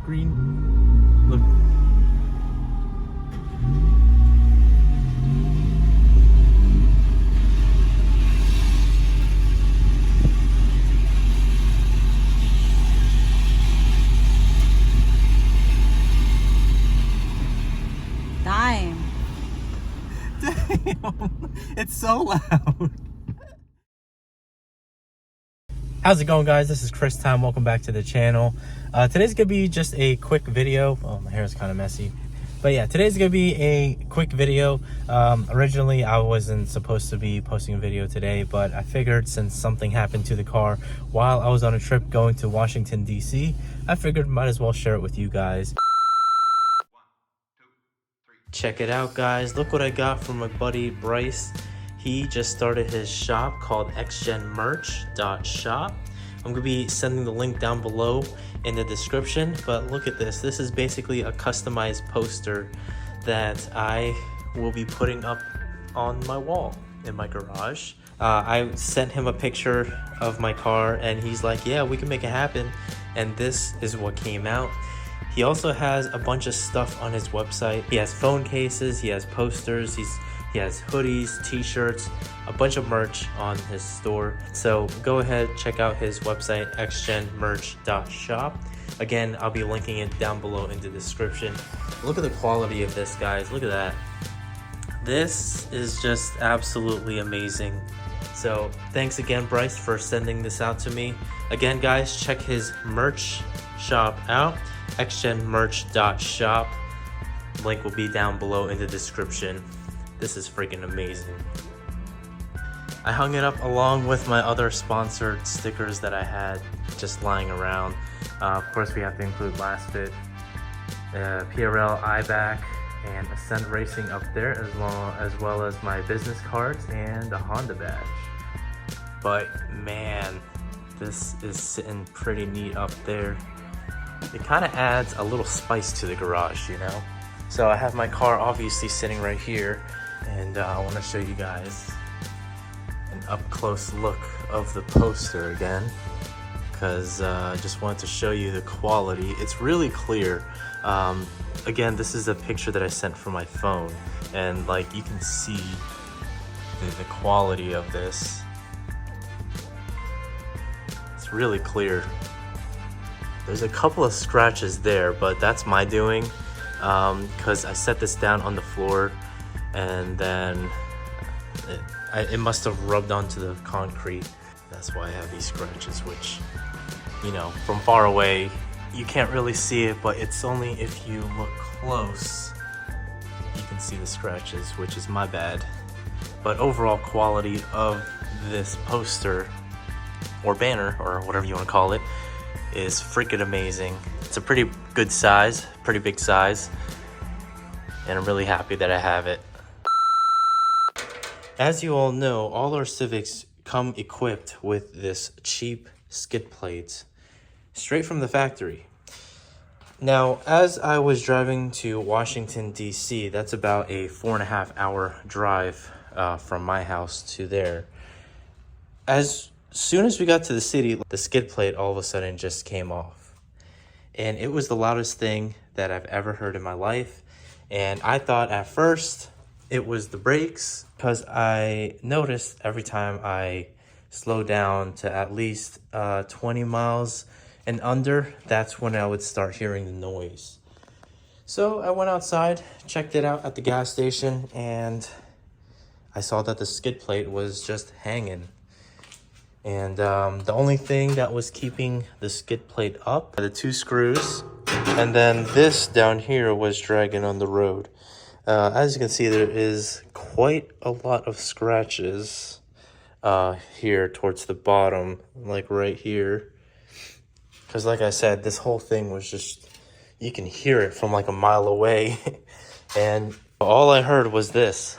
green. Look. Dime. Damn, it's so loud. How's it going, guys? This is Chris Time. Welcome back to the channel. Today's gonna be just a quick video. Oh, my hair is kind of messy, but yeah, today's gonna be a quick video. Originally I wasn't supposed to be posting a video today, but I figured since something happened to the car while I was on a trip going to Washington DC, I figured might as well share it with you guys. Check it out, guys. Look what I got from my buddy Bryce. He just started his shop called xgenmerch.shop. I'm gonna be sending the link down below in the description, but look at this. This is basically a customized poster that I will be putting up on my wall in my garage. I sent him a picture of my car and he's like, yeah, we can make it happen. And this is what came out. He also has a bunch of stuff on his website. He has phone cases, he has posters, he has hoodies, t-shirts, a bunch of merch on his store. So go ahead, check out his website, xgenmerch.shop. Again, I'll be linking it down below in the description. Look at the quality of this, guys. Look at that. This is just absolutely amazing. So thanks again, Bryce, for sending this out to me. Again, guys, check his merch shop out, xgenmerch.shop. Link will be down below in the description. This is freaking amazing. I hung it up along with my other sponsored stickers that I had just lying around. Of course, we have to include LastFit, PRL, iBack, and Ascend Racing up there, as well as my business cards and a Honda badge. But man, this is sitting pretty neat up there. It kind of adds a little spice to the garage, you know? So I have my car obviously sitting right here, and I want to show you guys an up-close look of the poster again, because I just wanted to show you the quality. It's really clear. Again, this is a picture that I sent from my phone, and like you can see the quality of this. It's really clear. There's a couple of scratches there, but that's my doing, because I set this down on the floor and then it must have rubbed onto the concrete. That's why I have these scratches, which, you know, from far away you can't really see it, but it's only if you look close you can see the scratches, which is my bad. But overall quality of this poster or banner or whatever you want to call it is freaking amazing. It's a pretty good size, pretty big size, and I'm really happy that I have it. As you all know, all our Civics come equipped with this cheap skid plate straight from the factory. Now, as I was driving to Washington, DC, that's about a 4.5 hour drive from my house to there. As soon as we got to the city, the skid plate all of a sudden just came off. And it was the loudest thing that I've ever heard in my life. And I thought at first it was the brakes, because I noticed every time I slowed down to at least 20 miles and under, that's when I would start hearing the noise. So I went outside, checked it out at the gas station, and I saw that the skid plate was just hanging. And the only thing that was keeping the skid plate up, the 2 screws, and then this down here was dragging on the road. As you can see, there is quite a lot of scratches here towards the bottom, like right here. Because like I said, this whole thing was just, you can hear it from like a mile away. And all I heard was this.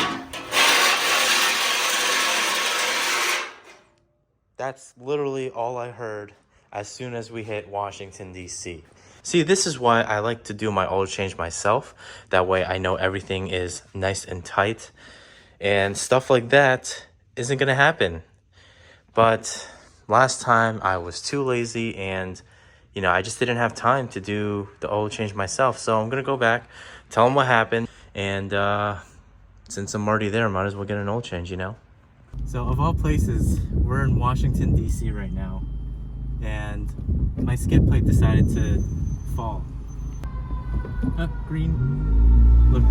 That's literally all I heard as soon as we hit Washington, DC. See, this is why I like to do my oil change myself. That way I know everything is nice and tight. And stuff like that isn't gonna happen. But last time I was too lazy and, you know, I just didn't have time to do the oil change myself. So I'm gonna go back, tell them what happened, and since I'm already there, I might as well get an oil change, you know? So of all places, we're in Washington, D.C. right now, and my skid plate decided to fall. Up, green. Look.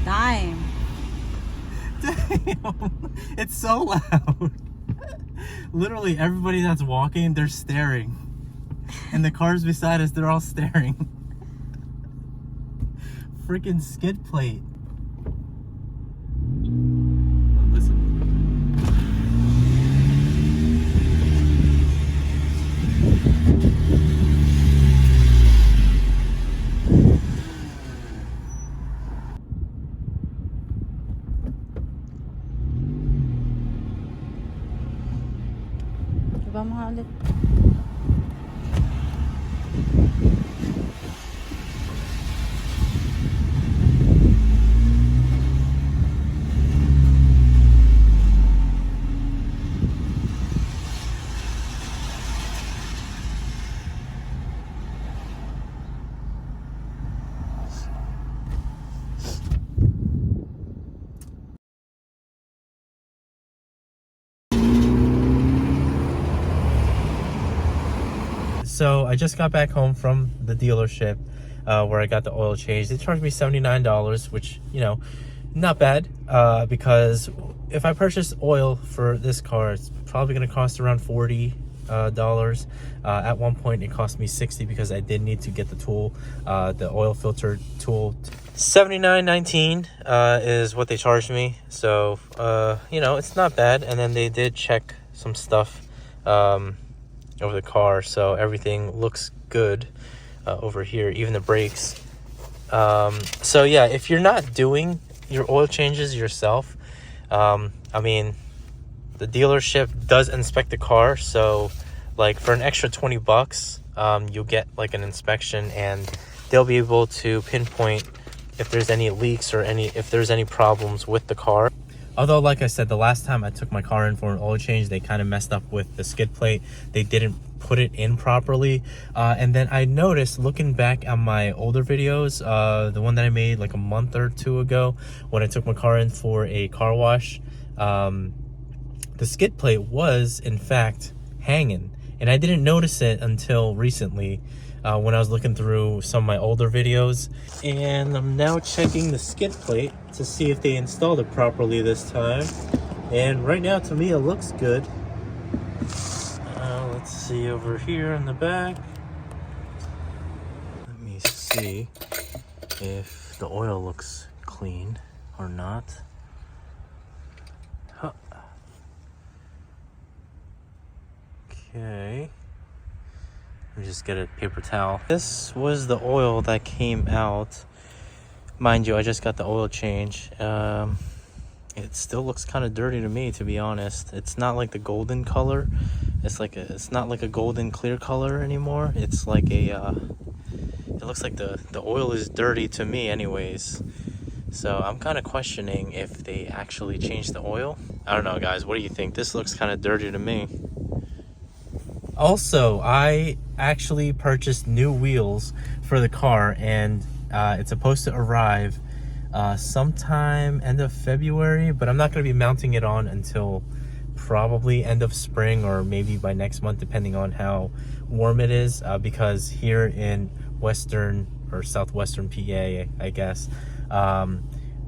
Dime. Damn, it's so loud. Literally everybody that's walking, they're staring. And the cars beside us, they're all staring. Freaking skid plate. Listen. Iba mo nga ulit. So I just got back home from the dealership where I got the oil change. They charged me $79, which, you know, not bad, because if I purchase oil for this car, it's probably going to cost around $40. At one point it cost me $60 because I did need to get the tool, the oil filter tool. $79.19 is what they charged me. So you know, it's not bad. And then they did check some stuff over the car, so everything looks good over here, even the brakes. So yeah, if you're not doing your oil changes yourself, I mean, the dealership does inspect the car, so like for an extra $20, you'll get like an inspection, and they'll be able to pinpoint if there's any leaks or if there's any problems with the car. Although, like I said, the last time I took my car in for an oil change, they kind of messed up with the skid plate. They didn't put it in properly. And then I noticed, looking back at my older videos, the one that I made like a month or two ago, when I took my car in for a car wash, the skid plate was, in fact, hanging. And I didn't notice it until recently, when I was looking through some of my older videos. And I'm now checking the skid plate to see if they installed it properly this time. And right now, to me, it looks good. Let's see over here in the back. Let me see if the oil looks clean or not. Huh. Okay. Let me just get a paper towel. This was the oil that came out. Mind you, I just got the oil change. It still looks kind of dirty to me, to be honest. It's not like the golden color. It's not like a golden clear color anymore. It's like a it looks like the oil is dirty to me anyways. So I'm kind of questioning if they actually changed the oil. I don't know, guys. What do you think? This looks kind of dirty to me. Also, I actually purchased new wheels for the car, and it's supposed to arrive sometime end of February, but I'm not going to be mounting it on until probably end of spring or maybe by next month, depending on how warm it is, because here in western or southwestern PA, I guess,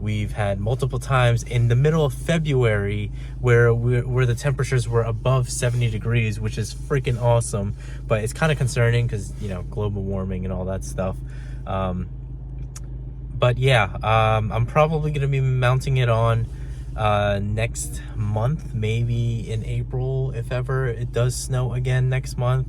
we've had multiple times in the middle of February where the temperatures were above 70 degrees, which is freaking awesome. But it's kind of concerning because, you know, global warming and all that stuff. But yeah, I'm probably going to be mounting it on next month, maybe in April, if ever it does snow again next month,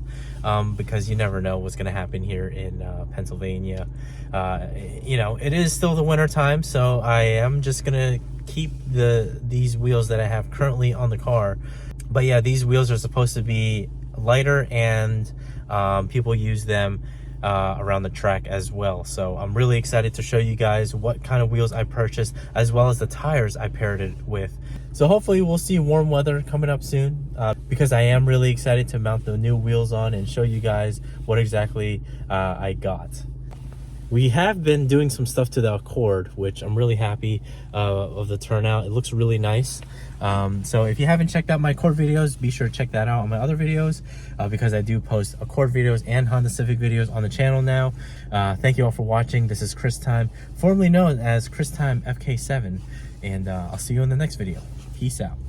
because you never know what's going to happen here in Pennsylvania. You know, it is still the winter time, so I am just going to keep these wheels that I have currently on the car. But yeah, these wheels are supposed to be lighter, and people use them around the track as well. So I'm really excited to show you guys what kind of wheels I purchased, as well as the tires I paired it with. So hopefully we'll see warm weather coming up soon, because I am really excited to mount the new wheels on and show you guys what exactly I got. We have been doing some stuff to the Accord, which I'm really happy of the turnout. It looks really nice. So if you haven't checked out my Accord videos, be sure to check that out on my other videos, because I do post Accord videos and Honda Civic videos on the channel now. Thank you all for watching. This is Chris Time, formerly known as Chris Time FK7, and I'll see you in the next video. Peace out.